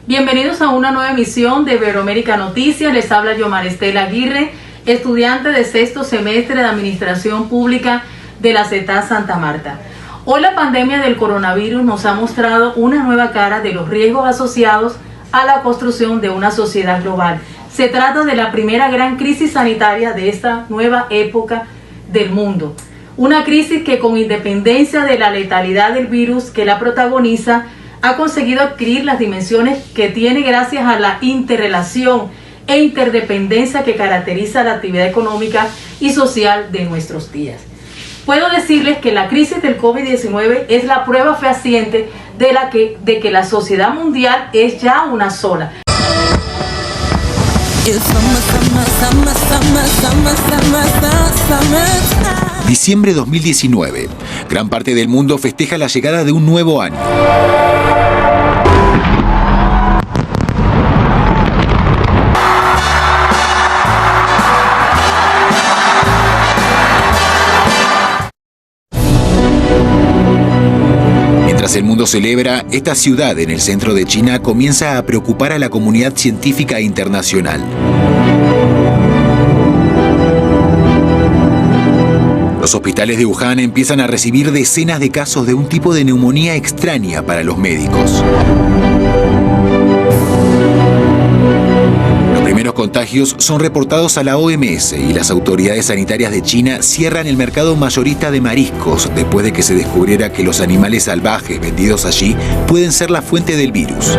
Bienvenidos a una nueva emisión de Iberoamérica Noticias. Les habla Yomar Estela Aguirre, estudiante de sexto semestre de Administración Pública de la CETAS Santa Marta. Hoy la pandemia del coronavirus nos ha mostrado una nueva cara de los riesgos asociados a la construcción de una sociedad global. Se trata de la primera gran crisis sanitaria de esta nueva época del mundo. Una crisis que, con independencia de la letalidad del virus que la protagoniza, ha conseguido adquirir las dimensiones que tiene gracias a la interrelación e interdependencia que caracteriza la actividad económica y social de nuestros días. Puedo decirles que la crisis del COVID-19 es la prueba fehaciente de que la sociedad mundial es ya una sola. Diciembre 2019. Gran parte del mundo festeja la llegada de un nuevo año. Mientras el mundo celebra, esta ciudad en el centro de China comienza a preocupar a la comunidad científica internacional. Los hospitales de Wuhan empiezan a recibir decenas de casos de un tipo de neumonía extraña para los médicos. Los primeros contagios son reportados a la OMS y las autoridades sanitarias de China cierran el mercado mayorista de mariscos después de que se descubriera que los animales salvajes vendidos allí pueden ser la fuente del virus.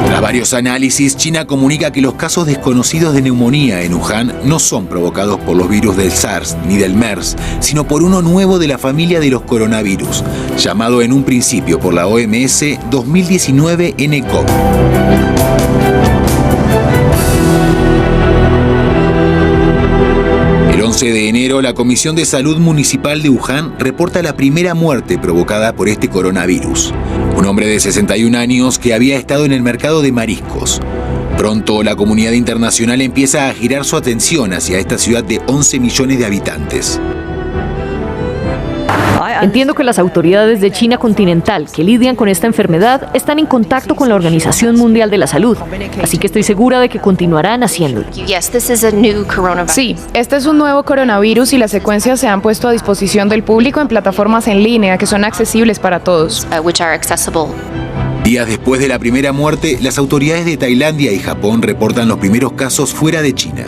Tras varios análisis, China comunica que los casos desconocidos de neumonía en Wuhan no son provocados por los virus del SARS ni del MERS, sino por uno nuevo de la familia de los coronavirus, llamado en un principio por la OMS 2019 nCoV. El 11 de enero, la Comisión de Salud Municipal de Wuhan reporta la primera muerte provocada por este coronavirus. Un hombre de 61 años que había estado en el mercado de mariscos. Pronto, la comunidad internacional empieza a girar su atención hacia esta ciudad de 11 millones de habitantes. Entiendo que las autoridades de China continental que lidian con esta enfermedad están en contacto con la Organización Mundial de la Salud, así que estoy segura de que continuarán haciéndolo. Sí, este es un nuevo coronavirus y las secuencias se han puesto a disposición del público en plataformas en línea que son accesibles para todos. Días después de la primera muerte, las autoridades de Tailandia y Japón reportan los primeros casos fuera de China.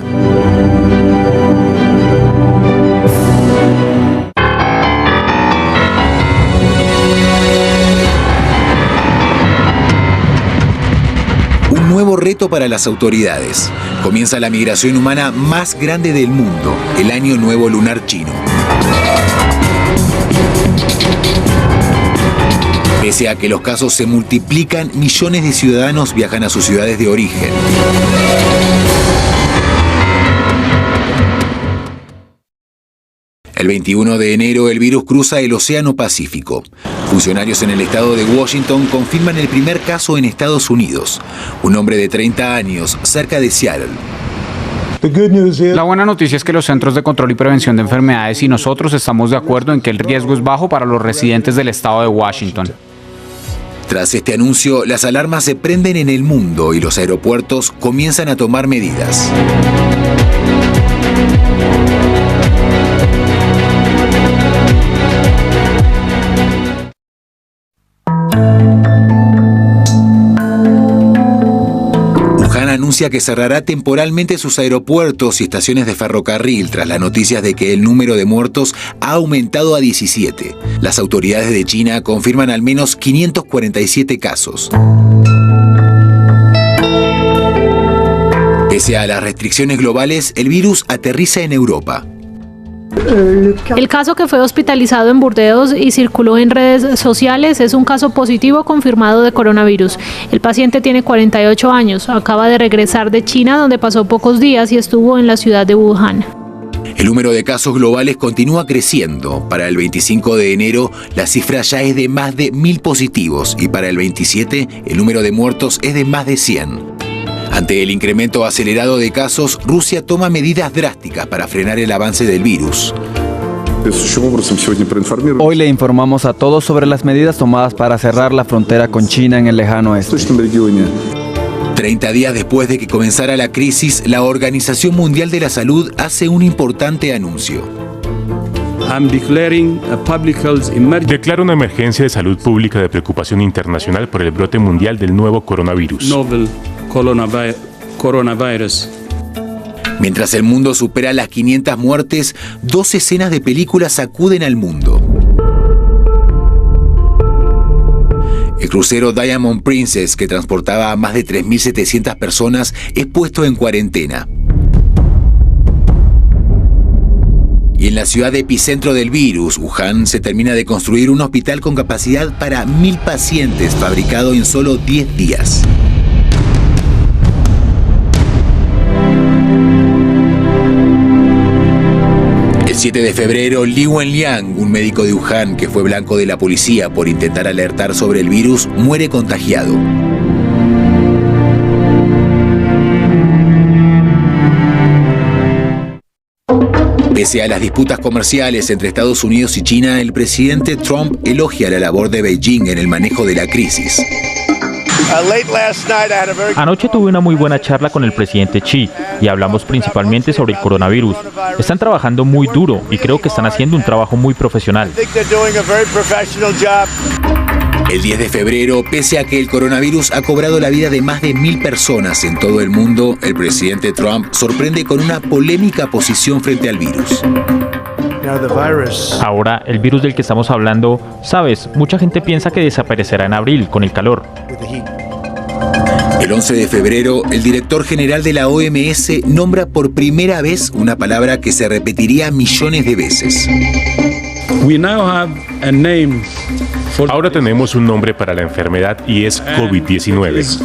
Nuevo reto para las autoridades. Comienza la migración humana más grande del mundo, el Año Nuevo Lunar Chino. Pese a que los casos se multiplican, millones de ciudadanos viajan a sus ciudades de origen. El 21 de enero, el virus cruza el Océano Pacífico. Funcionarios en el estado de Washington confirman el primer caso en Estados Unidos. Un hombre de 30 años, cerca de Seattle. La buena noticia es que los Centros de Control y Prevención de Enfermedades y nosotros estamos de acuerdo en que el riesgo es bajo para los residentes del estado de Washington. Tras este anuncio, las alarmas se prenden en el mundo y los aeropuertos comienzan a tomar medidas. Anuncia que cerrará temporalmente sus aeropuertos y estaciones de ferrocarril tras las noticias de que el número de muertos ha aumentado a 17. Las autoridades de China confirman al menos 547 casos. Pese a las restricciones globales, el virus aterriza en Europa. El caso que fue hospitalizado en Burdeos y circuló en redes sociales es un caso positivo confirmado de coronavirus. El paciente tiene 48 años, acaba de regresar de China donde pasó pocos días y estuvo en la ciudad de Wuhan. El número de casos globales continúa creciendo. Para el 25 de enero, la cifra ya es de más de 1.000 positivos y para el 27, el número de muertos es de más de 100. Ante el incremento acelerado de casos, Rusia toma medidas drásticas para frenar el avance del virus. Hoy le informamos a todos sobre las medidas tomadas para cerrar la frontera con China en el lejano oeste. 30 días después de que comenzara la crisis, la Organización Mundial de la Salud hace un importante anuncio. Declaro una emergencia de salud pública de preocupación internacional por el brote mundial del nuevo coronavirus. Mientras el mundo supera las 500 muertes, 2 escenas de películas sacuden al mundo. El crucero Diamond Princess, que transportaba a más de 3.700 personas, es puesto en cuarentena. Y en la ciudad epicentro del virus, Wuhan, se termina de construir un hospital con capacidad para 1.000 pacientes, fabricado en solo 10 días. El 7 de febrero, Li Wenliang, un médico de Wuhan que fue blanco de la policía por intentar alertar sobre el virus, muere contagiado. Pese a las disputas comerciales entre Estados Unidos y China, el presidente Trump elogia la labor de Beijing en el manejo de la crisis. Anoche tuve una muy buena charla con el presidente Xi y hablamos principalmente sobre el coronavirus. Están trabajando muy duro y creo que están haciendo un trabajo muy profesional. El 10 de febrero, pese a que el coronavirus ha cobrado la vida de más de 1.000 personas en todo el mundo, el presidente Trump sorprende con una polémica posición frente al virus. Ahora, el virus del que estamos hablando, sabes, mucha gente piensa que desaparecerá en abril con el calor. El 11 de febrero, el director general de la OMS nombra por primera vez una palabra que se repetiría millones de veces. Ahora tenemos un nombre para la enfermedad y es COVID-19.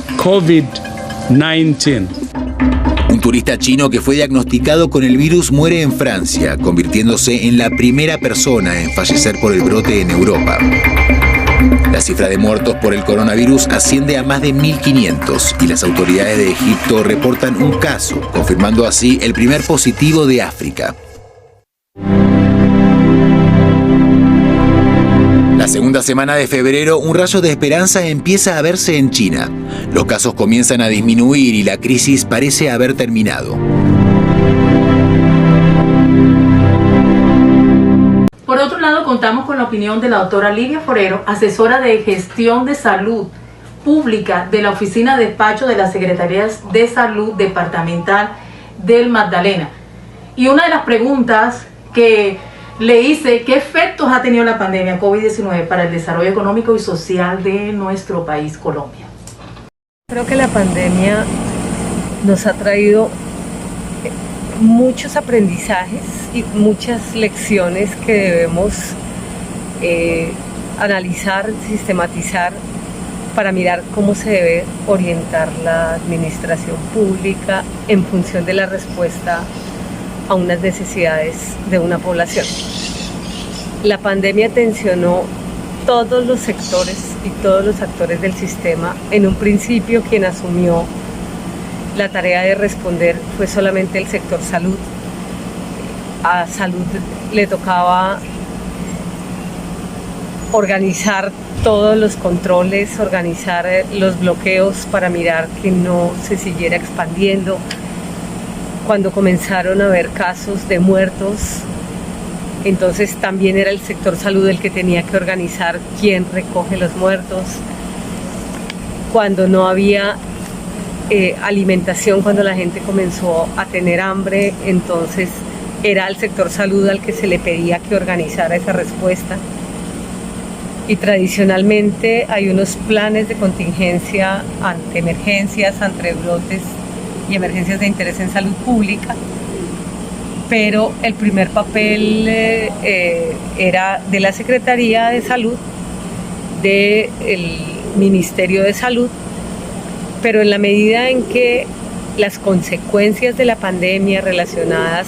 Un turista chino que fue diagnosticado con el virus muere en Francia, convirtiéndose en la primera persona en fallecer por el brote en Europa. La cifra de muertos por el coronavirus asciende a más de 1.500 y las autoridades de Egipto reportan un caso, confirmando así el primer positivo de África. La segunda semana de febrero, un rayo de esperanza empieza a verse en China. Los casos comienzan a disminuir y la crisis parece haber terminado. Por otro lado, contamos con la opinión de la doctora Livia Forero, asesora de gestión de salud pública de la Oficina de Despacho de las Secretarías de Salud Departamental del Magdalena. Y una de las preguntas que le hice, ¿qué efectos ha tenido la pandemia COVID-19 para el desarrollo económico y social de nuestro país, Colombia? Creo que la pandemia nos ha traído muchos aprendizajes y muchas lecciones que debemos analizar, sistematizar para mirar cómo se debe orientar la administración pública en función de la respuesta a unas necesidades de una población. La pandemia tensionó todos los sectores y todos los actores del sistema. En un principio, quien asumió la tarea de responder fue solamente el sector salud. A salud le tocaba organizar todos los controles, organizar los bloqueos para mirar que no se siguiera expandiendo. Cuando comenzaron a haber casos de muertos, entonces también era el sector salud el que tenía que organizar quién recoge los muertos. Cuando no había alimentación, cuando la gente comenzó a tener hambre, entonces era al sector salud al que se le pedía que organizara esa respuesta. Y tradicionalmente hay unos planes de contingencia ante emergencias, ante brotes y emergencias de interés en salud pública, pero el primer papel era de la Secretaría de Salud, del Ministerio de Salud, pero en la medida en que las consecuencias de la pandemia relacionadas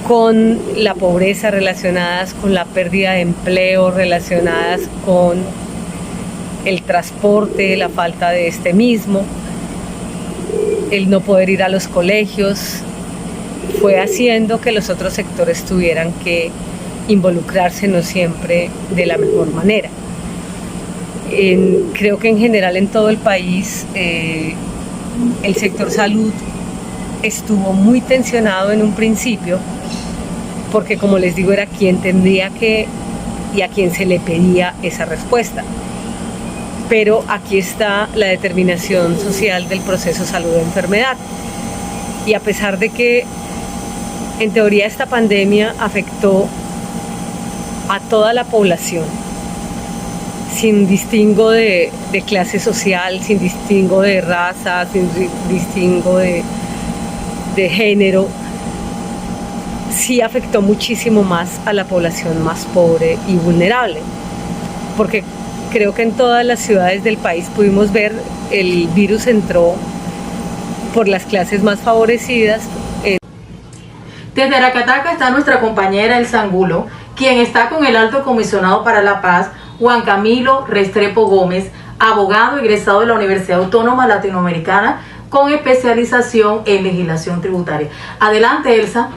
con la pobreza, relacionadas con la pérdida de empleo, relacionadas con el transporte, la falta de este mismo, el no poder ir a los colegios, fue haciendo que los otros sectores tuvieran que involucrarse no siempre de la mejor manera. Creo que en general en todo el país el sector salud estuvo muy tensionado en un principio, porque como les digo, era quien tendría que y a quien se le pedía esa respuesta. Pero aquí está la determinación social del proceso salud-enfermedad. Y a pesar de que en teoría esta pandemia afectó a toda la población, sin distingo de clase social, sin distingo de raza, sin distingo de género, sí afectó muchísimo más a la población más pobre y vulnerable, porque creo que en todas las ciudades del país pudimos ver el virus entró por las clases más favorecidas. Desde Aracataca está nuestra compañera Elsa Angulo, quien está con el Alto Comisionado para la Paz, Juan Camilo Restrepo Gómez, abogado egresado de la Universidad Autónoma Latinoamericana con especialización en legislación tributaria. Adelante, Elsa.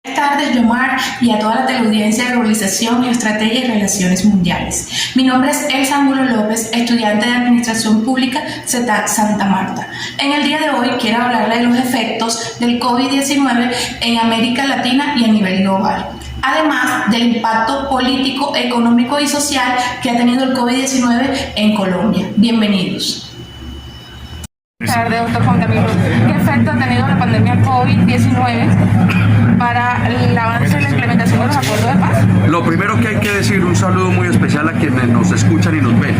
Buenas tardes, Yomar, y a toda la teleaudiencia de Globalización, Estrategia y Relaciones Mundiales. Mi nombre es Elsa Angulo López, estudiante de Administración Pública, CETAC Santa Marta. En el día de hoy quiero hablarle de los efectos del COVID-19 en América Latina y a nivel global, además del impacto político, económico y social que ha tenido el COVID-19 en Colombia. Bienvenidos. Buenas tardes, doctor Juan Camilo. ¿Qué efecto ha tenido la pandemia COVID-19 para el avance de la implementación de los acuerdos de paz? Lo primero que hay que decir, un saludo muy especial a quienes nos escuchan y nos ven,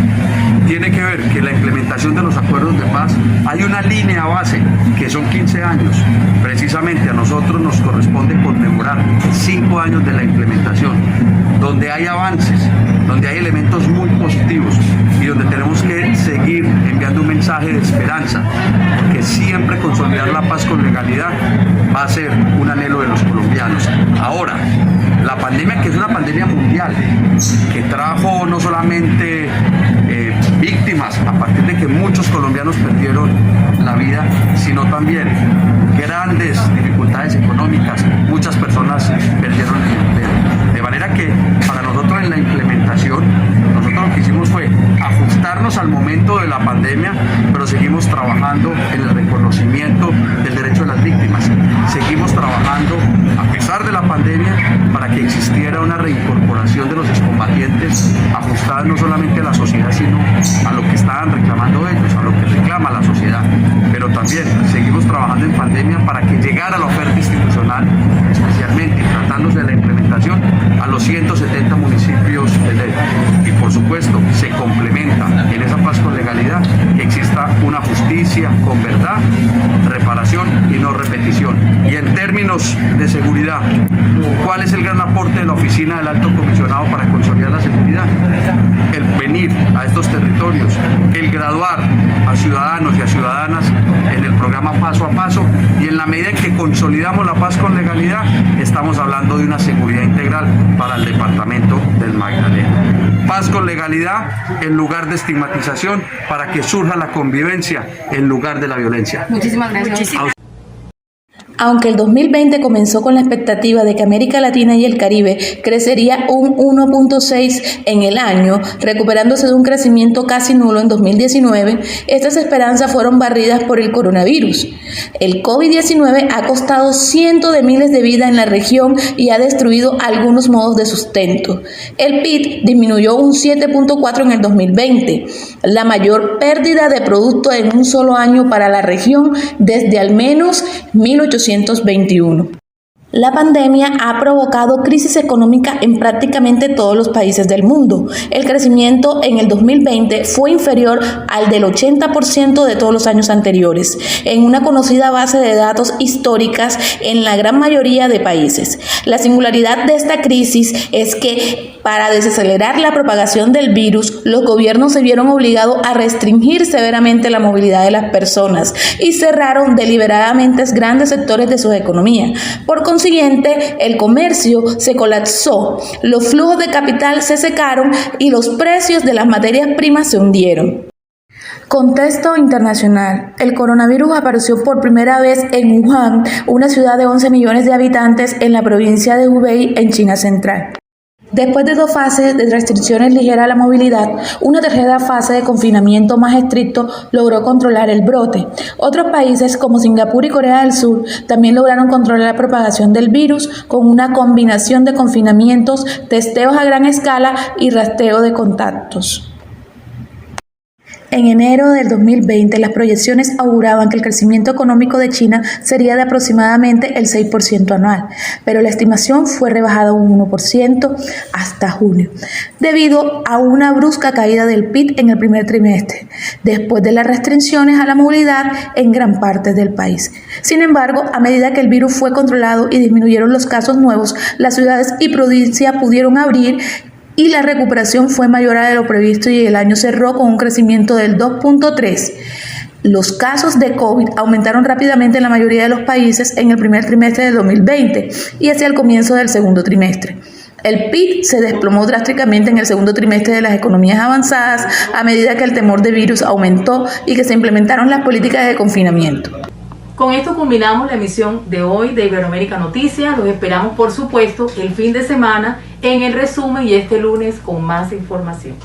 tiene que ver que la implementación de los acuerdos de paz, hay una línea base que son 15 años. Precisamente a nosotros nos corresponde conmemorar 5 años de la implementación, donde hay avances, donde hay elementos muy positivos y donde tenemos que seguir enviando un mensaje de esperanza, porque siempre consolidar la paz con legalidad va a ser un anhelo de los colombianos. Ahora, la pandemia, que es una pandemia mundial, que trajo no solamente víctimas a partir de que muchos colombianos perdieron la vida, sino también grandes dificultades económicas, muchas personas perdieron el empleo. De manera que para nosotros en la implementación, nosotros lo que hicimos fue ajustarnos al momento de la pandemia, pero seguimos trabajando en el reconocimiento del derecho de las víctimas. Seguimos trabajando a pesar de la pandemia para que existiera una reincorporación de los excombatientes, ajustada no solamente a la sociedad, sino a lo que estaban reclamando ellos, a lo que reclama la sociedad. Pero también seguimos trabajando en pandemia para que llegara la oferta institucional, especialmente tratándose de la implementación, a los 170 municipios de ley. Y por supuesto, se complementa en esa paz con legalidad que exista una justicia con verdad, reparación y no repetición. Y en términos de seguridad, ¿cuál es el gran aporte de la Oficina del Alto Comisionado para consolidar la seguridad? El venir a estos territorios, el graduar a ciudadanos y a ciudadanas en el programa Paso a Paso, y en la medida en que consolidamos la paz con legalidad, estamos hablando de una seguridad integral para el departamento del Magdalena. Paz con legalidad en lugar de estigmatización, para que surja la convivencia en lugar de la violencia. Muchísimas gracias. Aunque el 2020 comenzó con la expectativa de que América Latina y el Caribe crecería un 1.6 en el año, recuperándose de un crecimiento casi nulo en 2019, estas esperanzas fueron barridas por el coronavirus. El COVID-19 ha costado cientos de miles de vidas en la región y ha destruido algunos modos de sustento. El PIB disminuyó un 7.4 en el 2020, la mayor pérdida de producto en un solo año para la región desde al menos 1821. La pandemia ha provocado crisis económica en prácticamente todos los países del mundo. El crecimiento en el 2020 fue inferior al del 80% de todos los años anteriores, en una conocida base de datos históricas en la gran mayoría de países. La singularidad de esta crisis es que, para desacelerar la propagación del virus, los gobiernos se vieron obligados a restringir severamente la movilidad de las personas y cerraron deliberadamente grandes sectores de su economía. Por consiguiente, el comercio se colapsó, los flujos de capital se secaron y los precios de las materias primas se hundieron. Contexto internacional. El coronavirus apareció por primera vez en Wuhan, una ciudad de 11 millones de habitantes en la provincia de Hubei, en China Central. Después de 2 fases de restricciones ligeras a la movilidad, una tercera fase de confinamiento más estricto logró controlar el brote. Otros países como Singapur y Corea del Sur también lograron controlar la propagación del virus con una combinación de confinamientos, testeos a gran escala y rastreo de contactos. En enero del 2020, las proyecciones auguraban que el crecimiento económico de China sería de aproximadamente el 6% anual, pero la estimación fue rebajada un 1% hasta junio, debido a una brusca caída del PIB en el primer trimestre, después de las restricciones a la movilidad en gran parte del país. Sin embargo, a medida que el virus fue controlado y disminuyeron los casos nuevos, las ciudades y provincias pudieron abrir y la recuperación fue mayor a lo previsto y el año cerró con un crecimiento del 2.3%. Los casos de COVID aumentaron rápidamente en la mayoría de los países en el primer trimestre del 2020 y hacia el comienzo del segundo trimestre. El PIB se desplomó drásticamente en el segundo trimestre de las economías avanzadas a medida que el temor de virus aumentó y que se implementaron las políticas de confinamiento. Con esto culminamos la emisión de hoy de Iberoamérica Noticias. Los esperamos, por supuesto, el fin de semana en el resumen y este lunes con más información.